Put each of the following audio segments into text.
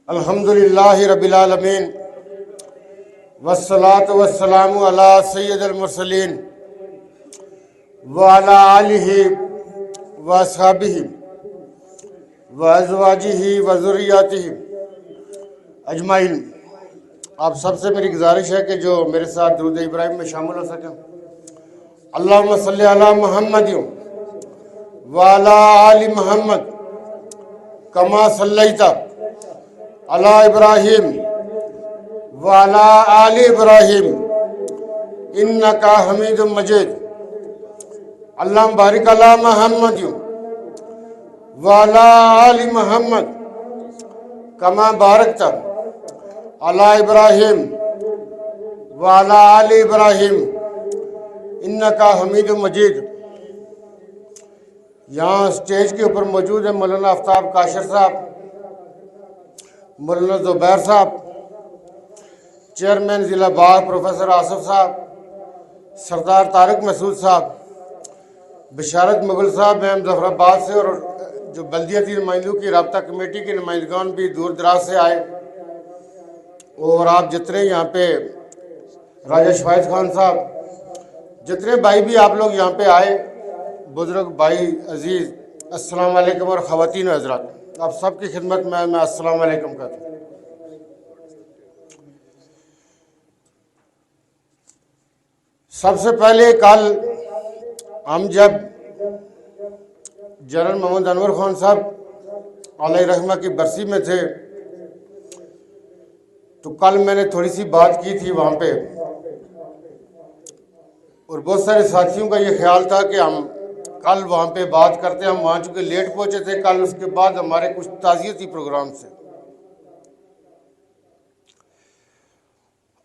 الحمدللہ رب العالمین والصلاة والسلام علی سید المرسلین وعلی آلہ واصحابہ وازواجہ وذریاتہ اجمعین۔ آپ سب سے میری گزارش ہے کہ جو میرے ساتھ درود ابراہیم میں شامل ہو سکیں۔ اللہم صلی علی محمد وعلی آل محمد کما صلیت علی ابراہیم وعلی آل ابراہیم انکا حمید مجید۔ اللہم بارک علی محمد وعلی آل محمد کما بارکت علی ابراہیم وعلی آل ابراہیم انکا حمید مجید۔ یہاں اسٹیج کے اوپر موجود ہیں مولانا آفتاب کاشر صاحب، مولانا زبیر صاحب، چیئرمین ضلع باغ پروفیسر آصف صاحب، سردار طارق مسعود صاحب، بشارت مغل صاحب ہیں ظفر آباد سے، اور جو بلدیاتی نمائندوں کی رابطہ کمیٹی کے نمائندگان بھی دور دراز سے آئے، اور آپ جتنے یہاں پہ راجہ شفایت خان صاحب، جتنے بھائی بھی آپ لوگ یہاں پہ آئے، بزرگ بھائی عزیز، السلام علیکم، اور خواتین و حضرات، آپ سب کی خدمت میں السلام علیکم کہتا ہوں۔ سب سے پہلے کل ہم جب جنرل محمد انور خان صاحب علیہ رحمہ کی برسی میں تھے تو کل میں نے تھوڑی سی بات کی تھی وہاں پہ، اور بہت سارے ساتھیوں کا یہ خیال تھا کہ ہم کل وہاں پہ بات کرتے ہیں۔ ہم وہاں چونکہ لیٹ پہنچے تھے کل، اس کے بعد ہمارے کچھ تعزیتی پروگرام سے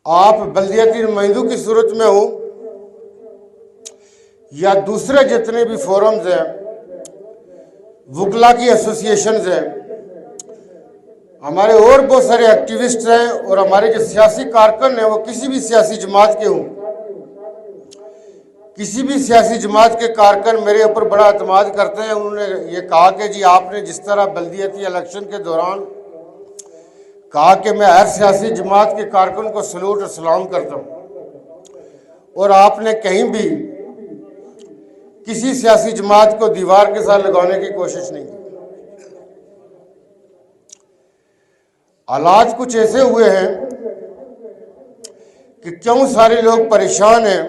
آپ بلدیاتی نمائندوں کی صورت میں ہوں یا دوسرے جتنے بھی فورمز ہیں، وکلا کی ایسوسیشنز ہیں، ہمارے اور بہت سارے ایکٹیوسٹ ہیں، اور ہمارے جو سیاسی کارکن ہیں وہ کسی بھی سیاسی جماعت کے ہوں، کسی بھی سیاسی جماعت کے کارکن میرے اوپر بڑا اعتماد کرتے ہیں۔ انہوں نے یہ کہا کہ جی آپ نے جس طرح بلدیاتی الیکشن کے دوران کہا کہ میں ہر سیاسی جماعت کے کارکن کو سلوٹ اور سلام کرتا ہوں، اور آپ نے کہیں بھی کسی سیاسی جماعت کو دیوار کے ساتھ لگانے کی کوشش نہیں کی۔ حالات کچھ ایسے ہوئے ہیں کہ کیوں سارے لوگ پریشان ہیں،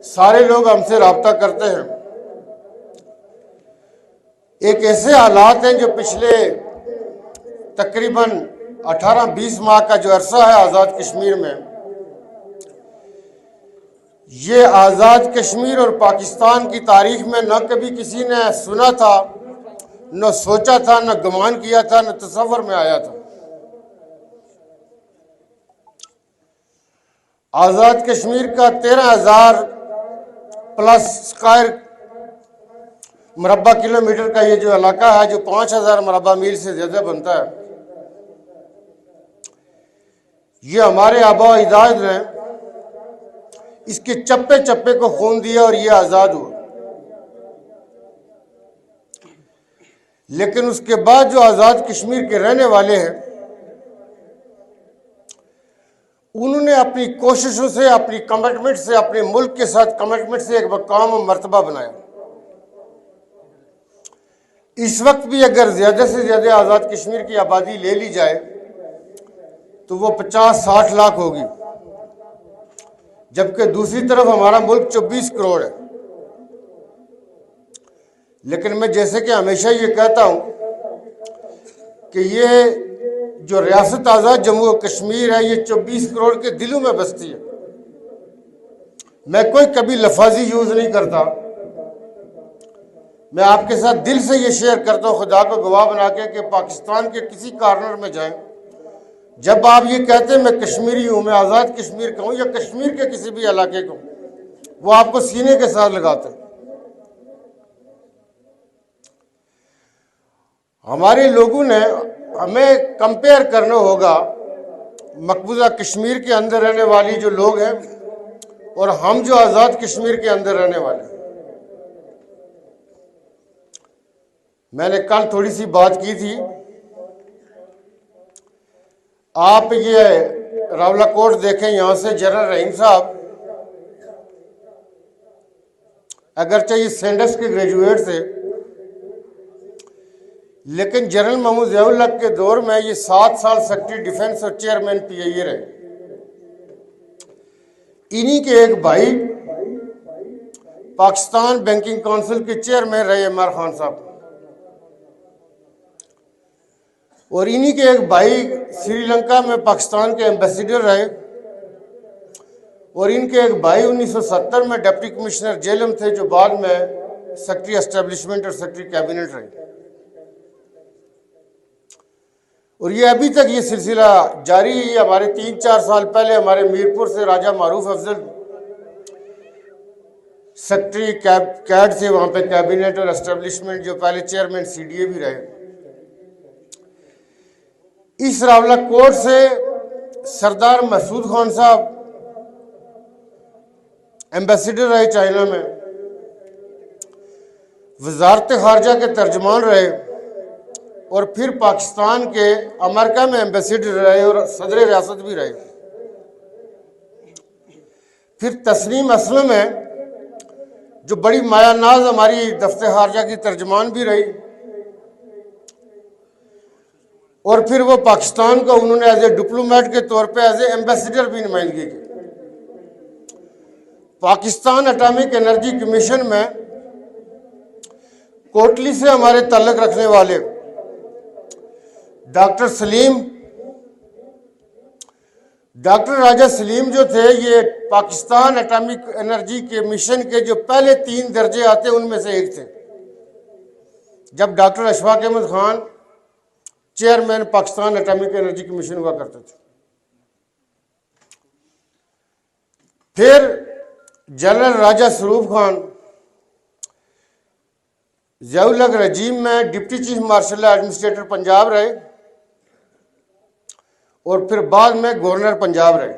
سارے لوگ ہم سے رابطہ کرتے ہیں۔ ایک ایسے حالات ہیں جو پچھلے تقریباً 18-20 ماہ کا جو عرصہ ہے آزاد کشمیر میں، یہ آزاد کشمیر اور پاکستان کی تاریخ میں نہ کبھی کسی نے سنا تھا، نہ سوچا تھا، نہ گمان کیا تھا، نہ تصور میں آیا تھا۔ آزاد کشمیر کا 13,000 پلس اسکوائر مربع کلومیٹر کا یہ جو علاقہ ہے، جو 5,000 مربع میل سے زیادہ بنتا ہے، یہ ہمارے آباء و اجداد نے اس کے چپے چپے کو خون دیا اور یہ آزاد ہوا۔ لیکن اس کے بعد جو آزاد کشمیر کے رہنے والے ہیں، انہوں نے اپنی کوششوں سے، اپنی کمٹمنٹ سے، اپنے ملک کے ساتھ کمٹمنٹ سے ایک مقام و مرتبہ بنایا۔ اس وقت بھی اگر زیادہ سے زیادہ آزاد کشمیر کی آبادی لے لی جائے تو وہ 50-60 لاکھ ہوگی، جبکہ دوسری طرف ہمارا ملک 24 کروڑ ہے۔ لیکن میں جیسے کہ ہمیشہ یہ کہتا ہوں کہ یہ جو ریاست آزاد جموں و کشمیر ہے، یہ 24 کروڑ کے دلوں میں بستی ہے۔ میں کوئی کبھی لفاظی یوز نہیں کرتا، میں آپ کے ساتھ دل سے یہ شیئر کرتا ہوں، خدا کو گواہ بنا کے، کہ پاکستان کے کسی کارنر میں جائیں، جب آپ یہ کہتے ہیں میں کشمیری ہوں، میں آزاد کشمیر کا ہوں، یا کشمیر کے کسی بھی علاقے کو، وہ آپ کو سینے کے ساتھ لگاتے ہیں۔ ہمارے لوگوں نے ہمیں کمپیئر کرنا ہوگا مقبوضہ کشمیر کے اندر رہنے والی جو لوگ ہیں اور ہم جو آزاد کشمیر کے اندر رہنے والے ہیں۔ میں نے کل تھوڑی سی بات کی تھی آپ یہ راولہ کوٹ دیکھیں، یہاں سے جنرل رحیم صاحب اگرچہ یہ سینڈس کے گریجویٹ تھے، لیکن جنرل محمود ضیاء الحق کے دور میں یہ 7 سال سیکرٹری ڈیفنس اور چیئرمین پی آئی اے رہے۔ انہی کے ایک بھائی پاکستان بینکنگ کونسل کے چیئرمین رہے عمار خان صاحب، اور انہی کے ایک بھائی سری لنکا میں پاکستان کے ایمبیسیڈر رہے، اور ان کے ایک بھائی 1970 میں ڈپٹی کمشنر جیلم تھے، جو بعد میں سیکرٹری اسٹیبلشمنٹ اور سیکرٹری کیبنٹ رہے۔ اور یہ ابھی تک یہ سلسلہ جاری ہے۔ ہمارے 3-4 سال پہلے ہمارے میرپور سے راجہ معروف افضل سیکرٹری کیڈ سے، وہاں پہ کیبنٹ اور اسٹیبلشمنٹ، جو پہلے چیئرمین سی ڈی اے بھی رہے۔ اس راولہ کوٹ سے سردار مسعود خان صاحب ایمبیسیڈر رہے چائنا میں، وزارت خارجہ کے ترجمان رہے، اور پھر پاکستان کے امریکہ میں ایمبیسیڈر رہے اور صدر ریاست بھی رہے۔ پھر تسنیم اسلم ہے، جو بڑی مایہ ناز ہماری دفتر خارجہ کی ترجمان بھی رہی، اور پھر وہ پاکستان کو انہوں نے ایز اے ڈپلومیٹ کے طور پہ ایز اے ایمبیسیڈر بھی نمائندگی کی۔ پاکستان اٹامک انرجی کمیشن میں کوٹلی سے ہمارے تعلق رکھنے والے ڈاکٹر راجہ سلیم جو تھے، یہ پاکستان اٹامک انرجی کے مشن کے جو پہلے 3 درجے آتے ان میں سے ایک تھے، جب doctor Ashfaq Ahmed Khan chairman Pakistan atomic energy commission ہوا کرتے تھے۔ پھر جنرل راجہ سروف خان ضیاء الحق رجیم میں deputy chief martial administrator Punjab رہے، اور پھر بعد میں گورنر پنجاب رہے۔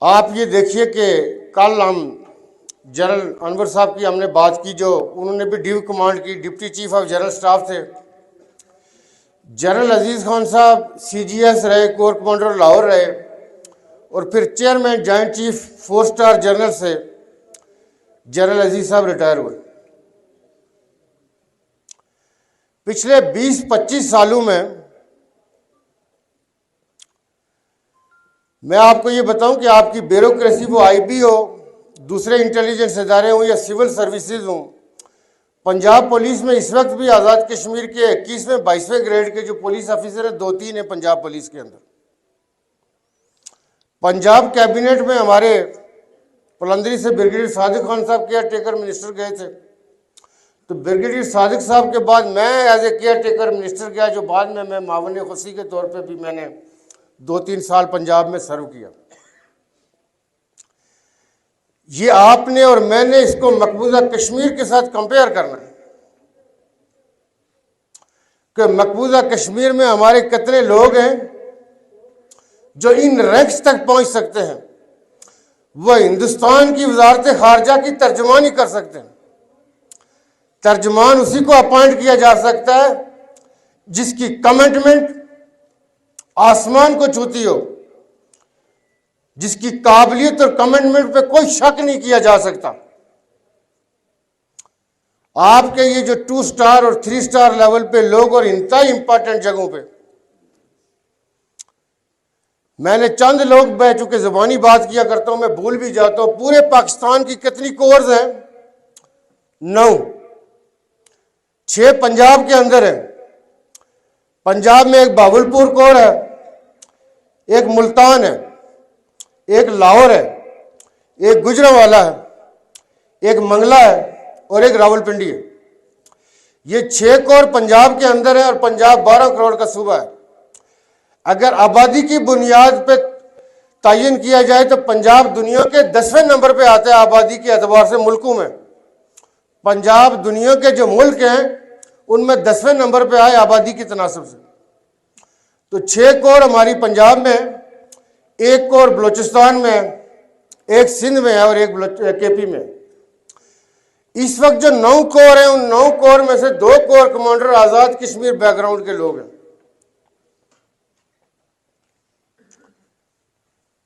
آپ یہ دیکھیے کہ کل ہم جنرل انور صاحب کی ہم نے بات کی، جو انہوں نے بھی ڈیو کمانڈ کی، deputy chief of general staff تھے۔ جنرل عزیز خان صاحب سی جی ایس رہے، کور کمانڈر لاہور رہے، اور پھر chairman joint chief 4 star general سے جنرل عزیز صاحب ریٹائر ہوئے۔ پچھلے 20-25 سالوں میں میں آپ کو یہ بتاؤں کہ آپ کی بیوروکریسی، وہ آئی بی ہو، دوسرے انٹیلیجنس ادارے ہوں یا سول سروسز ہوں، پنجاب پولیس میں اس وقت بھی آزاد کشمیر کے 21ویں-22ویں گریڈ کے جو پولیس آفیسر ہیں 2-3 ہیں پنجاب پولیس کے اندر۔ پنجاب کیبنٹ میں ہمارے پلندری سے بریگیڈیئر صادق خان صاحب کیئر ٹیکر منسٹر گئے تھے، تو بریگیڈیئر صادق صاحب کے بعد میں as a care taker minister گیا، جو بعد میں معاون خصوصی کے طور پہ بھی میں نے 2-3 سال پنجاب میں سرو کیا۔ یہ آپ نے اور میں نے اس کو مقبوضہ کشمیر کے ساتھ کمپیئر کرنا ہے کہ مقبوضہ کشمیر میں ہمارے کتنے لوگ ہیں جو ان رینکس تک پہنچ سکتے ہیں، وہ ہندوستان کی وزارت خارجہ کی ترجمانی کر سکتے ہیں۔ ترجمان اسی کو اپوائنٹ کیا جا سکتا ہے جس کی کمٹمنٹ آسمان کو چھوتی ہو، جس کی قابلیت اور کمٹمنٹ پہ کوئی شک نہیں کیا جا سکتا۔ آپ کے یہ جو 2 اسٹار اور 3 اسٹار لیول پہ لوگ اور انتہائی امپارٹنٹ جگہوں پہ، میں نے چند لوگ، میں چونکہ زبانی بات کیا کرتا ہوں میں بھول بھی جاتا ہوں، پورے پاکستان کی کتنی کورز ہیں؟ 9، 6 پنجاب کے اندر ہیں۔ پنجاب میں ایک بہاولپور کور ہے، ایک ملتان ہے، ایک لاہور ہے، ایک گجرانوالہ ہے، ایک منگلہ ہے، اور ایک راول پنڈی ہے۔ یہ 6 کور پنجاب کے اندر ہے، اور پنجاب 12 کروڑ کا صوبہ ہے۔ اگر آبادی کی بنیاد پہ تعین کیا جائے تو پنجاب دنیا کے 10ویں نمبر پہ آتا ہے آبادی کے اعتبار سے ملکوں میں۔ پنجاب دنیا کے جو ملک ہیں ان میں 10ویں نمبر پہ آئے آبادی کی تناسب سے۔ تو 6 کور ہماری پنجاب میں، 1 کور بلوچستان میں، 1 سندھ میں ہے، اور 1 کے پی میں۔ اس وقت جو 9 کور ہیں ان 9 کور میں سے 2 corps commander Azad Kashmir background کے لوگ ہیں،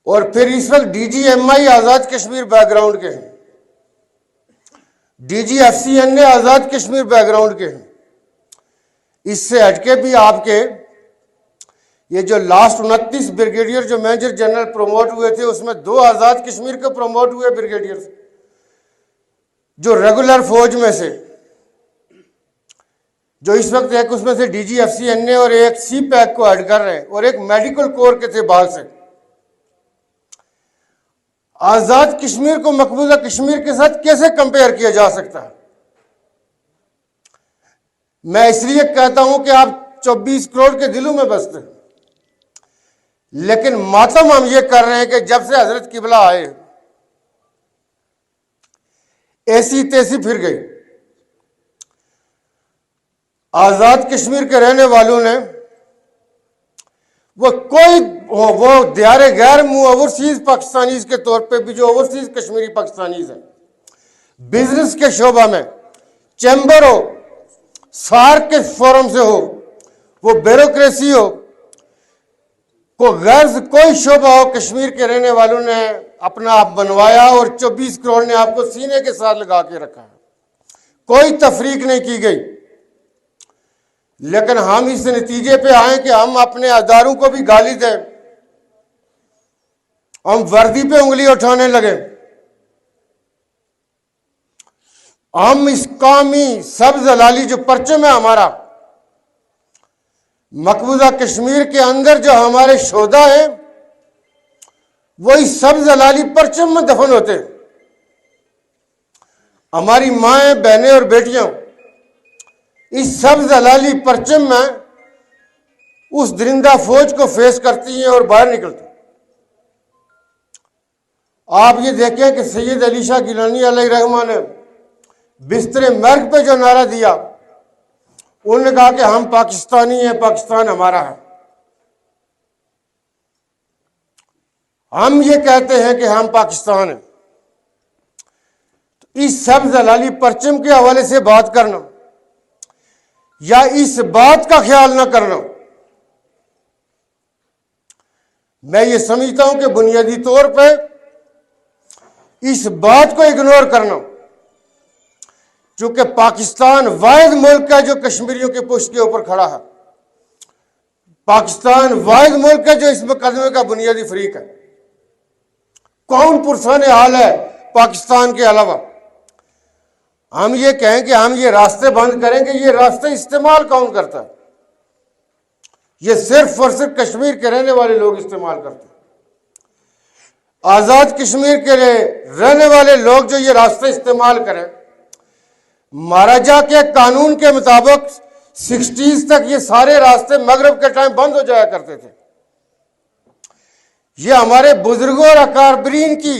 اور پھر اس وقت D G M I Azad Kashmir background کے ہیں، D G F C N A Azad Kashmir background کے ہیں۔ اس سے ہٹ کے بھی آپ کے یہ جو لاسٹ 29 بریگیڈیئر جو میجر جنرل پروموٹ ہوئے تھے، اس میں 2 آزاد کشمیر کے پروموٹ ہوئے بریگیڈیئر جو ریگولر فوج میں سے، جو اس وقت ایک اس میں سے D G F C N A اور ایک سی پیک کو ایڈ کر رہے ہیں، اور ایک میڈیکل کور کے تھے بعد سے۔ آزاد کشمیر کو مقبوضہ کشمیر کے ساتھ کیسے کمپیئر کیا جا سکتا ہے؟ میں اس لیے کہتا ہوں کہ آپ 24 کروڑ کے دلوں میں بستے ہیں، لیکن ماتم ہم یہ کر رہے ہیں کہ جب سے حضرت قبلہ آئے ایسی تیسی پھر گئی۔ آزاد کشمیر کے رہنے والوں نے وہ دیار غیر اوورسیز پاکستانیز کے طور پہ بھی، جو اوورسیز کشمیری پاکستانیز ہیں، بزنس کے شعبہ میں چیمبر ہو، سارک کے فورم سے ہو، وہ بیوروکریسی ہو، کوئی شعبہ ہو، کشمیر کے رہنے والوں نے اپنا آپ بنوایا، اور 24 کروڑ نے آپ کو سینے کے ساتھ لگا کے رکھا ہے۔ کوئی تفریق نہیں کی گئی، لیکن ہم اس نتیجے پہ آئیں کہ ہم اپنے اداروں کو بھی گالی دیں، ہم وردی پہ انگلی اٹھانے لگے، ہم اس قومی سبز ہلالی جو پرچم ہے ہمارا مقبوضہ کشمیر کے اندر، جو ہمارے شہدا ہیں وہ اس سبز ہلالی پرچم میں دفن ہوتے ہیں۔ ہماری مائیں، بہنیں اور بیٹیاں اس سبز ہلالی پرچم میں اس درندہ فوج کو فیس کرتی ہیں اور باہر نکلتی ہیں۔ آپ یہ دیکھیں کہ سید علی شاہ گیلانی علیہ رحمہ نے بستر مرگ پہ جو نعرہ دیا، انہوں نے کہا کہ ہم پاکستانی ہیں، پاکستان ہمارا ہے۔ ہم یہ کہتے ہیں کہ ہم پاکستان ہیں۔ تو اس سبز ہلالی پرچم کے حوالے سے بات کرنا یا اس بات کا خیال نہ کرنا، میں یہ سمجھتا ہوں کہ بنیادی طور پہ اس بات کو اگنور کرنا، چونکہ پاکستان واحد ملک ہے جو کشمیریوں کے پشت کے اوپر کھڑا ہے، پاکستان واحد ملک ہے جو اس مقدمے کا بنیادی فریق ہے۔ کون پرسان حال ہے پاکستان کے علاوہ؟ ہم یہ کہیں کہ ہم یہ راستے بند کریں گے، یہ راستے استعمال کون کرتا ہے؟ یہ صرف اور صرف کشمیر کے رہنے والے لوگ استعمال کرتے ہیں۔ آزاد کشمیر کے رہنے والے لوگ جو یہ راستے استعمال کریں، مہاراجہ کے قانون کے مطابق 60s تک یہ سارے راستے مغرب کے ٹائم بند ہو جایا کرتے تھے۔ یہ ہمارے بزرگوں اور اکابرین کی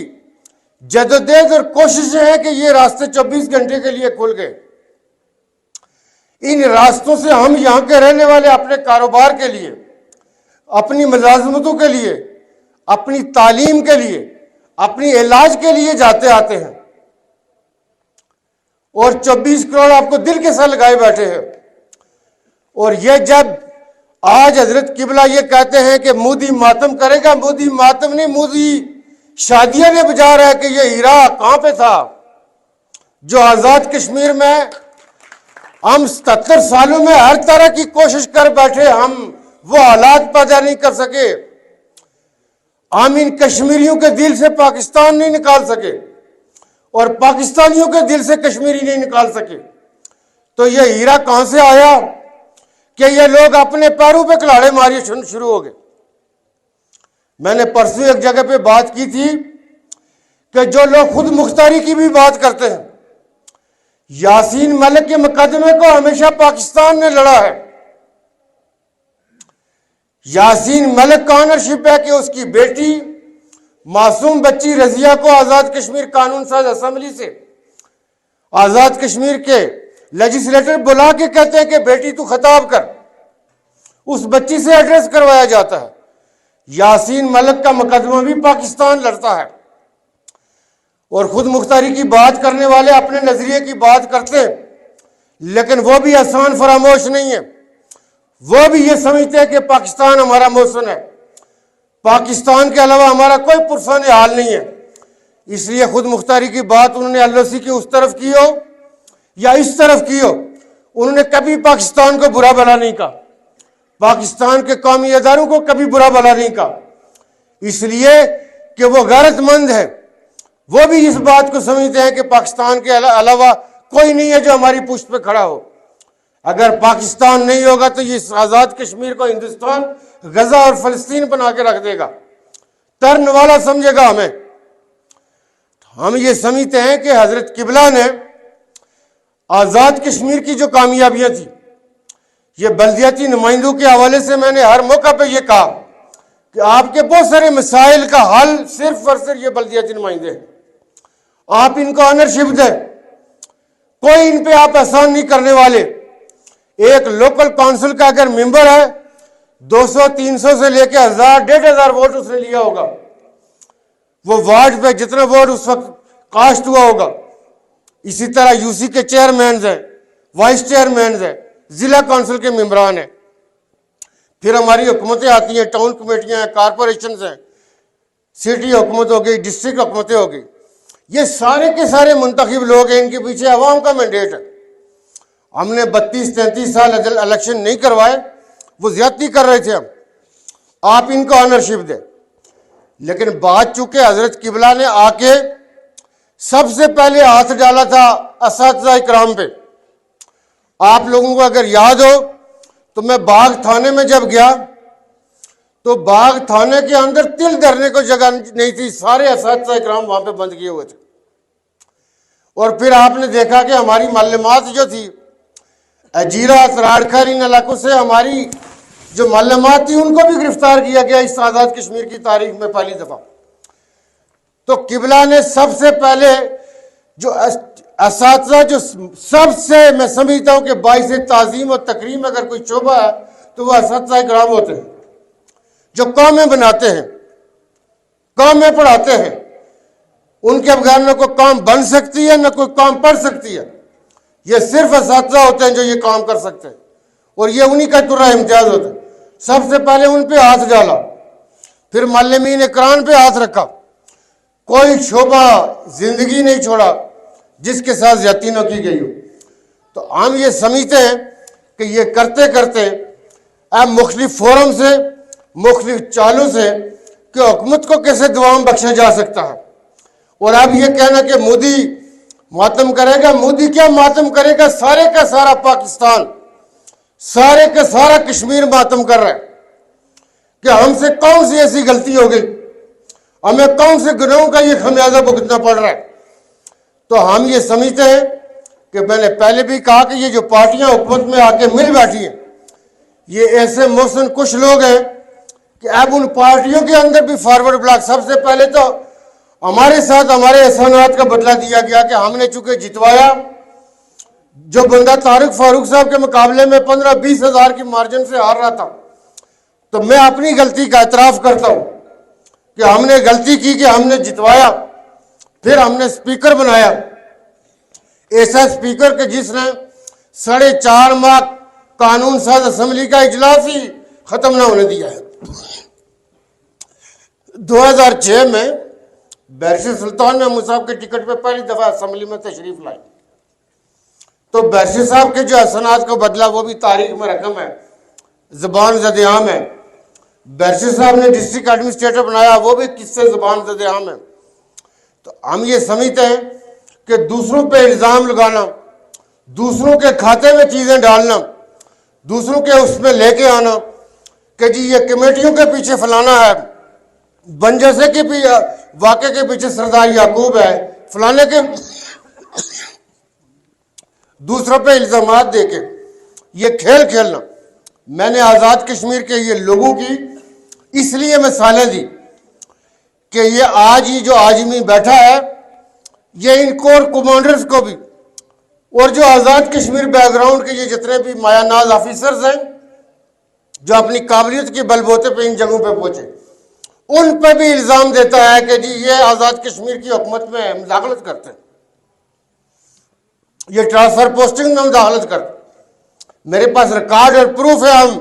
جدوجہد اور کوششیں ہیں کہ یہ راستے 24 گھنٹے کے لیے کھل گئے۔ ان راستوں سے ہم یہاں کے رہنے والے اپنے کاروبار کے لیے، اپنی ملازمتوں کے لیے، اپنی تعلیم کے لیے، اپنی علاج کے لیے جاتے آتے ہیں، اور 24 کروڑ آپ کو دل کے ساتھ لگائے بیٹھے ہیں۔ اور یہ جب آج حضرت قبلہ یہ کہتے ہیں کہ مودی ماتم کرے گا، مودی ماتم نہیں، مودی شادیہ نے بجا رہا ہے کہ یہ ہیرا کہاں پہ تھا جو آزاد کشمیر میں ہم 77 سالوں میں ہر طرح کی کوشش کر بیٹھے، ہم وہ حالات پیدا نہیں کر سکے، ہم ان کشمیریوں کے دل سے پاکستان نہیں نکال سکے اور پاکستانیوں کے دل سے کشمیری نہیں نکال سکے، تو یہ ہیرا کہاں سے آیا کہ یہ لوگ اپنے پیروں پہ کلاڑے ماری شروع ہو گئے۔ میں نے پرسوں ایک جگہ پہ بات کی تھی کہ جو لوگ خود مختاری کی بھی بات کرتے ہیں، یاسین ملک کے مقدمے کو ہمیشہ پاکستان نے لڑا ہے۔ یاسین ملک کا آنرشپ ہے کہ اس کی بیٹی معصوم بچی رضیہ کو آزاد کشمیر قانون ساز اسمبلی سے آزاد کشمیر کے لیجسلیٹر بلا کے کہتے ہیں کہ بیٹی تو خطاب کر، اس بچی سے ایڈریس کروایا جاتا ہے۔ یاسین ملک کا مقدمہ بھی پاکستان لڑتا ہے، اور خود مختاری کی بات کرنے والے اپنے نظریے کی بات کرتے ہیں، لیکن وہ بھی آسان فراموش نہیں ہے. وہ بھی یہ سمجھتے ہیں کہ پاکستان ہمارا محسن ہے، پاکستان کے علاوہ ہمارا کوئی پرسان حال نہیں ہے. اس لیے خود مختاری کی بات انہوں نے LOC کی اس طرف کی ہو یا اس طرف کی ہو، انہوں نے کبھی پاکستان کو برا بھلا نہیں کہا، پاکستان کے قومی اداروں کو کبھی برا بھلا نہیں کہا، اس لیے کہ وہ غیرت مند ہے. وہ بھی اس بات کو سمجھتے ہیں کہ پاکستان کے علاوہ کوئی نہیں ہے جو ہماری پشت پہ کھڑا ہو. اگر پاکستان نہیں ہوگا تو یہ آزاد کشمیر کو ہندوستان غزہ اور فلسطین بنا کے رکھ دے گا، ترن والا سمجھے گا ہمیں. ہم یہ سمجھتے ہیں کہ حضرت قبلہ نے آزاد کشمیر کی جو کامیابیاں تھیں، یہ بلدیاتی نمائندوں کے حوالے سے میں نے ہر موقع پہ یہ کہا کہ آپ کے بہت سارے مسائل کا حل صرف اور صرف یہ بلدیاتی نمائندے ہیں. آپ ان کو آنرشپ دیں، کوئی ان پہ آپ احسان نہیں کرنے والے. ایک لوکل کونسل کا اگر ممبر ہے 200-300 سے لے کے 1000-1500 ووٹ اس نے لیا ہوگا، وہ وارڈ پہ جتنا ووٹ اس وقت کاسٹ ہوا ہوگا. اسی طرح UC کے چیئرمینز ہیں، وائس چیئرمینز ہیں، ضلع کونسل کے ممبران ہیں. پھر ہماری حکومتیں آتی ہیں، ٹاؤن کمیٹیاں ہیں، کارپوریشنز ہیں، سٹی حکومت ہو گئی، ڈسٹرکٹ حکومتیں ہو گئی. یہ سارے کے سارے منتخب لوگ ہیں، ان کے پیچھے عوام کا مینڈیٹ ہے. ہم نے 32-33 سال الیکشن نہیں کروائے، وہ زیادتی کر رہے تھے. آپ ان کو آنرشپ دیں. لیکن بات چونکہ حضرت قبلہ نے آ کے سب سے پہلے ہاتھ ڈالا تھا اساتذہ اکرام پہ. آپ لوگوں کو اگر یاد ہو تو میں باغ تھانے میں جب گیا تو باغ تھانے کے اندر تل دھرنے کو جگہ نہیں تھی، سارے اساتذہ اکرام وہاں پہ بند کیے ہوئے تھے. اور پھر آپ نے دیکھا کہ ہماری معلومات جو تھی اجیرہ تراڑکھر ان علاقوں سے ہماری جو معلومات تھی ان کو بھی گرفتار کیا گیا اس آزاد کشمیر کی تاریخ میں پہلی دفعہ. تو قبلہ نے سب سے پہلے جو اساتذہ جو سب سے میں سمجھتا ہوں کہ باعث تعظیم اور تکریم اگر کوئی شعبہ ہے تو وہ اساتذہ اکرام ہوتے ہیں، جو قومیں بناتے ہیں، قومیں پڑھاتے ہیں. ان کے بغیر نہ کوئی قوم بن سکتی ہے نہ کوئی قوم پڑھ سکتی ہے. یہ صرف اساتذہ ہوتے ہیں جو یہ کام کر سکتے ہیں، اور یہ انہی کا ترہ امتیاز ہوتا ہے. سب سے پہلے ان پہ ہاتھ ڈالا، پھر معلمین اقران پہ ہاتھ رکھا. کوئی شعبہ زندگی نہیں چھوڑا جس کے ساتھ زیادتی نہ کی گئی ہو. تو ہم یہ سمجھتے ہیں کہ یہ کرتے کرتے اب مختلف فورم سے، مختلف چالوں سے کہ حکومت کو کیسے دوام بخشا جا سکتا ہے. اور اب یہ کہنا کہ مودی ماتم کرے گا، مودی کیا ماتم کرے گا، سارے کا سارا پاکستان، سارے کا سارا کشمیر ماتم کر رہا ہے کہ ہم سے کون سی ایسی غلطی ہو گئی، ہمیں کون سے گناہوں کا یہ خمیازہ بھگتنا پڑ رہا ہے. تو ہم یہ سمجھتے ہیں کہ میں نے پہلے بھی کہا کہ یہ جو پارٹیاں حکومت میں آ کے مل بیٹھی ہیں، یہ ایسے محسن کچھ لوگ ہیں کہ اب ان پارٹیوں کے اندر بھی فارورڈ بلاک. سب سے پہلے تو ہمارے ساتھ ہمارے احسانات کا بدلہ دیا گیا کہ ہم نے چونکہ جتوایا، جو بندہ طارق فاروق صاحب کے مقابلے میں 15-20 ہزار کی مارجن سے ہار رہا تھا، تو میں اپنی غلطی کا اعتراف کرتا ہوں کہ ہم نے غلطی کی کہ ہم نے جتوایا. پھر ہم نے سپیکر بنایا، ایسا سپیکر کہ جس نے 4.5 ماہ قانون ساز اسمبلی کا اجلاس ہی ختم نہ ہونے دیا ہے. 2006 میں بیرشر سلطان محمود صاحب کے ٹکٹ پہ پہلی دفعہ اسمبلی میں تشریف لائی تو بیرشر صاحب کے جو احسانات کو بدلا وہ بھی تاریخ میں رقم ہے، زبان زد عام ہے. بیرشر صاحب نے ڈسٹرکٹ ایڈمنسٹریٹر بنایا، وہ بھی کس سے زبان زد عام ہے. تو ہم یہ سمجھتے ہیں کہ دوسروں پہ الزام لگانا، دوسروں کے کھاتے میں چیزیں ڈالنا، دوسروں کے اس میں لے کے آنا کہ جی یہ کمیٹیوں کے پیچھے فلانا ہے، بنجسے کے واقعے کے پیچھے سردار یعقوب ہے، فلانے کے دوسروں پہ الزامات دے کے یہ کھیل کھیلنا. میں نے آزاد کشمیر کے یہ لوگوں کی اس لیے مثالیں دی کہ یہ آج ہی جو آجمی بیٹھا ہے، یہ ان کور کمانڈرز کو بھی اور جو آزاد کشمیر بیک گراؤنڈ کے یہ جتنے بھی مایا ناز آفیسرز ہیں جو اپنی قابلیت کے بل بوتے پہ ان جگہوں پہ پہنچے، ان پہ بھی الزام دیتا ہے کہ جی یہ آزاد کشمیر کی حکومت میں مداخلت کرتے ہیں، یہ ٹرانسفر پوسٹنگ میں مداخلت کرتے ہیں۔ میرے پاس ریکارڈ اور پروف ہے، ہم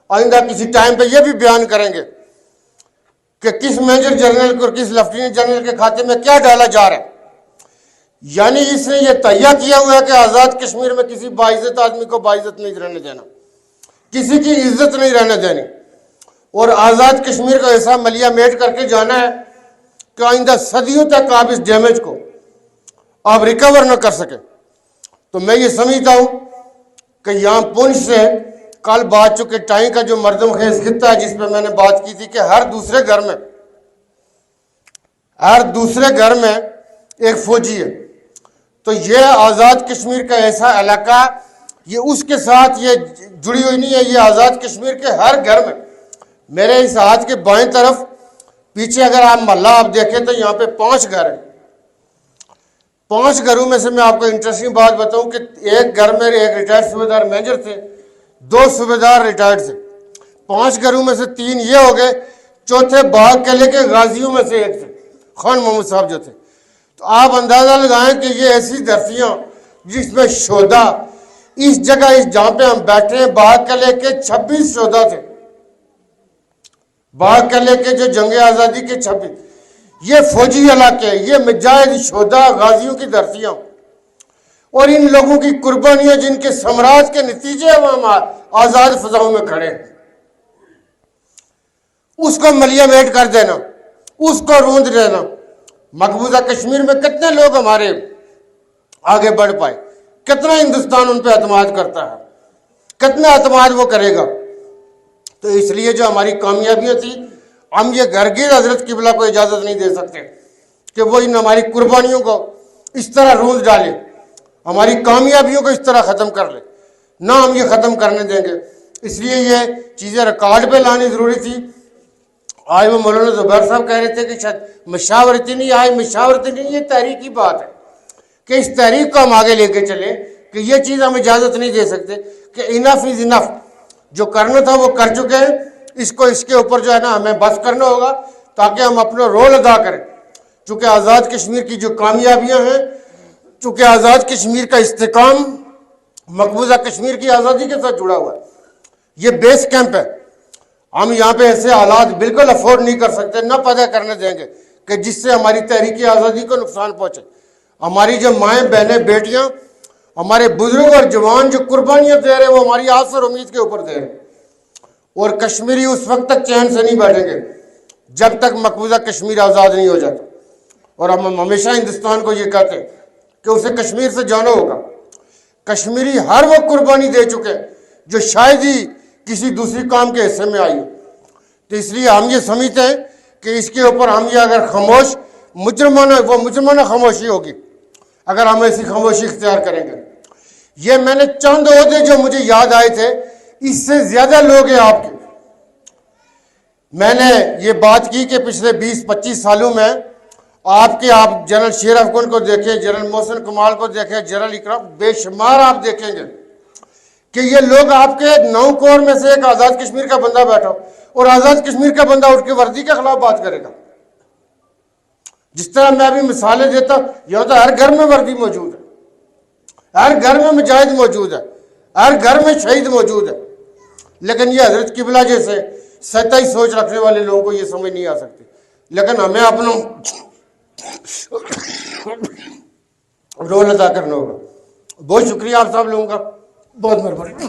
آئندہ کسی ٹائم پہ یہ بھی بیان کریں گے کہ کس میجر جنرل کو اور کس لیفٹیننٹ جنرل کے کھاتے میں کیا ڈالا جا رہا ہے۔ یعنی اس نے یہ تہیہ کیا ہوا ہے کہ آزاد کشمیر میں کسی باعزت آدمی کو باعزت نہیں رہنے دینا، کسی کی عزت نہیں رہنے دینی، اور آزاد کشمیر کو ایسا ملیا میٹ کر کے جانا ہے کہ آئندہ صدیوں تک آپ اس ڈیمیج کو آپ ریکور نہ کر سکے۔ تو میں یہ سمجھتا ہوں کہ یہاں پونچھ سے کل بات چکے ٹائم کا جو مردم خیز خطہ ہے جس پہ میں نے بات کی تھی کہ ہر دوسرے گھر میں ایک فوجی ہے، تو یہ آزاد کشمیر کا ایسا علاقہ یہ اس کے ساتھ یہ جڑی ہوئی نہیں ہے، یہ آزاد کشمیر کے ہر گھر میں، میرے اس ہاتھ کے بائیں طرف پیچھے اگر آپ محلہ آپ دیکھیں تو یہاں پہ 5 گھر ہیں۔ 5 گھروں میں سے میں آپ کو انٹرسٹنگ بات بتاؤں کہ ایک گھر میں ایک ریٹائرڈ صوبیدار میجر تھے، 2 صوبیدار ریٹائرڈ تھے، 5 گھروں میں سے 3 یہ ہو گئے، چوتھے باغ قلعے کے غازیوں میں سے ایک تھے، خان محمد صاحب جو تھے۔ تو آپ اندازہ لگائیں کہ یہ ایسی دھرتیاں جس میں شہدا، اس جگہ اس جہاں پہ ہم بیٹھے ہیں باغ قلعے کے 26 شہدا تھے، باغ قلعے کے جو جنگ آزادی کے 26، یہ فوجی علاقے، یہ مجاہد شہدا غازیوں کی دھرتیاں، اور ان لوگوں کی قربانیاں جن کے سمراج کے نتیجے ہم آزاد فضاؤں میں کھڑے ہیں، اس کو ملیا میٹ کر دینا، اس کو روند دینا۔ مقبوضہ کشمیر میں کتنے لوگ ہمارے آگے بڑھ پائے، کتنا ہندوستان ان پہ اعتماد کرتا ہے، کتنا اعتماد وہ کرے گا۔ تو اس لیے جو ہماری کامیابیاں تھی، ہم یہ گرگز حضرت قبلہ کو اجازت نہیں دے سکتے کہ وہ ان ہماری قربانیوں کو اس طرح روند ڈالے، ہماری کامیابیوں کو اس طرح ختم کر لے، نہ ہم یہ ختم کرنے دیں گے۔ اس لیے یہ چیزیں ریکارڈ پہ لانی ضروری تھی۔ آج وہ مولانا زبیر صاحب کہہ رہے تھے کہ شاید مشاورتی نہیں، آج مشاورتی نہیں، یہ تحریکی بات ہے کہ اس تحریک کو ہم آگے لے کے چلیں کہ یہ چیز ہم اجازت نہیں دے سکتے کہ انف از انف، جو کرنا تھا وہ کر چکے ہیں، اس کے اوپر جو ہے نا ہمیں بس کرنا ہوگا تاکہ ہم اپنا رول ادا کریں۔ چونکہ آزاد کشمیر کی جو کامیابیاں ہیں، چونکہ آزاد کشمیر کا استحکام مقبوضہ کشمیر کی آزادی کے ساتھ جڑا ہوا ہے، یہ بیس کیمپ ہے۔ ہم یہاں پہ ایسے حالات بالکل افورڈ نہیں کر سکتے، نہ پیدا کرنے دیں گے کہ جس سے ہماری تحریکی آزادی کو نقصان پہنچے۔ ہماری جو مائیں بہنیں بیٹیاں، ہمارے بزرگ اور جوان جو قربانیاں دے رہے ہیں وہ ہماری آس اور امید کے اوپر دے رہے ہیں، اور کشمیری اس وقت تک چین سے نہیں بیٹھیں گے جب تک مقبوضہ کشمیر آزاد نہیں ہو جاتا۔ اور ہم ہمیشہ ہندوستان کو یہ کہتے ہیں کہ اسے کشمیر سے جانا ہوگا۔ کشمیری ہر وہ قربانی دے چکے جو شاید ہی کسی دوسری قوم کے حصے میں آئی ہو۔ تو اس لیے ہم یہ سمجھتے ہیں کہ اس کے اوپر ہم یہ اگر خاموش مجرمانہ خاموشی ہوگی اگر ہم ایسی خاموشی اختیار کریں گے۔ یہ میں نے چند عہدے جو مجھے یاد آئے تھے، اس سے زیادہ لوگ ہیں آپ کے۔ میں نے یہ بات کی کہ پچھلے 20-25 سالوں میں آپ جنرل شیر افغان کو دیکھیں، جنرل محسن کمال کو دیکھیں، جنرل اکرام، بے شمار آپ دیکھیں گے کہ یہ لوگ آپ کے 9 کور میں سے ایک آزاد کشمیر کا بندہ بیٹھا ہو، اور آزاد کشمیر کا بندہ اٹھ کے وردی کے خلاف بات کرے گا۔ جس طرح میں ابھی مثالیں دیتا ہوں، یہ تو ہر گھر میں وردی موجود ہے، ہر گھر میں مجاہد موجود ہے، ہر گھر میں شہید موجود ہے، لیکن یہ حضرت قبلہ جیسے سطحی سوچ رکھنے والے لوگوں کو یہ سمجھ نہیں آ سکتی۔ لیکن ہمیں اپنا رول ادا کرنا ہوگا۔ بہت شکریہ آپ سب لوگوں کا، بہت مہربانی۔